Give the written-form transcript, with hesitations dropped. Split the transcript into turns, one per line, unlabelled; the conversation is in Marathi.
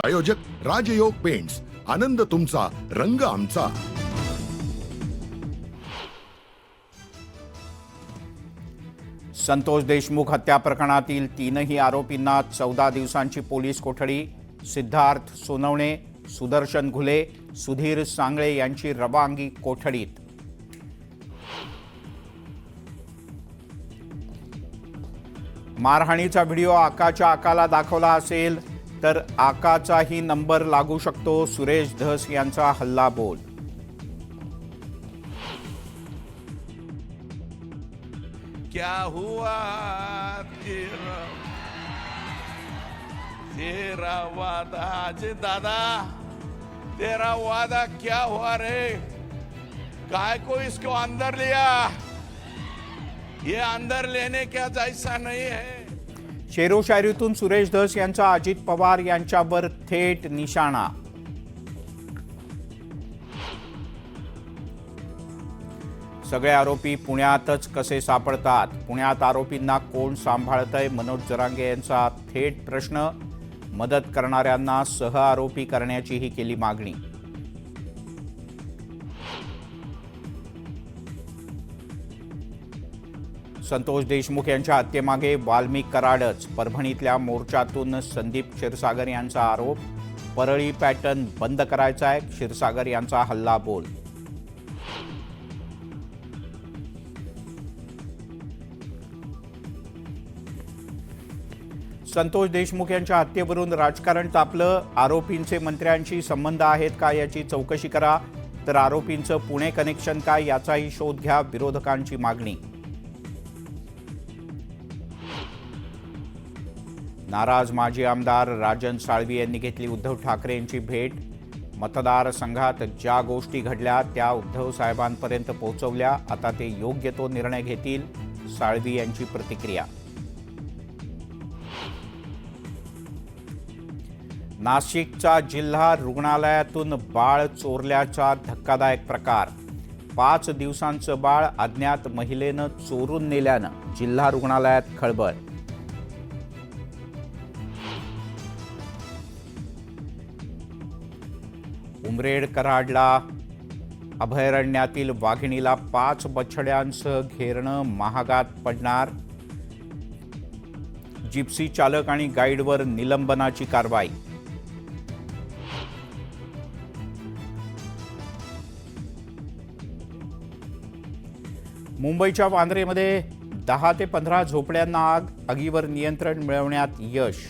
प्रायोजक राजयोग पेंट्स, आनंद तुमचा, रंग आमचा।
संतोष देशमुख हत्या प्रकरणातील तीनही आरोपींना 14 दिवसांची पोलीस कोठडी। सिद्धार्थ सोनवणे, सुदर्शन घुले, सुधीर सांगळे यांची रवानगी कोठडीत। मारहाणीचा व्हिडिओ आकाच्या आकाला दाखवला असेल तर आकाचाही नंबर लागू शकतो, सुरेश धस यांचा हल्ला बोल।
क्या हुआ तेरा वादा, आज दादा तेरा वादा क्या हुआ रे? काय को इसको अंदर लिया? ये अंदर लेने क्या जैसा नहीं है।
शेरो शायरीतून सुरेश धस यांचा अजित पवार यांच्यावर थेट निशाणा। सगळे आरोपी पुण्यातच कसे सापडतात? पुण्यात आरोपींना कोण सांभाळतंय? मनोज जरांगे यांचा थेट प्रश्न। मदत करणाऱ्यांना सह आरोपी करण्याचीही केली मागणी। संतोष देशमुख यांच्या हत्येमागे वाल्मिक कराडच। परभणीतल्या मोर्चातून संदीप क्षीरसागर यांचा आरोप। परळी पॅटर्न बंद करायचा आहे, क्षीरसागर यांचा हल्ला बोल। संतोष देशमुख यांच्या हत्येवरून राजकारण तापलं। आरोपींचे मंत्र्यांशी संबंध आहेत का याची चौकशी करा, तर आरोपींचं पुणे कनेक्शन काय याचाही शोध घ्या, विरोधकांची मागणी। नाराज माजी आमदार राजन साळवी यांनी घेतली उद्धव ठाकरे यांची भेट। मतदारसंघात ज्या गोष्टी घडल्या त्या उद्धव साहेबांपर्यंत पोहोचवल्या, आता ते योग्य तो निर्णय घेतील, साळवी यांची प्रतिक्रिया। नाशिकचा जिल्हा रुग्णालयातून बाळ चोरल्याचा धक्कादायक प्रकार। 5 दिवसांचं बाळ अज्ञात महिलेनं चोरून नेल्यानं जिल्हा रुग्णालयात खळबळ। उमरेड कराडला अभयारण्यातील वाघिणीला 5 बछड्यांसह घेरणं महागात पडणार। जिप्सी चालक आणि गाईडवर निलंबनाची कारवाई। मुंबईच्या वांद्रेमध्ये 10 ते 15 झोपड्यांना आग, आगीवर नियंत्रण मिळवण्यात यश।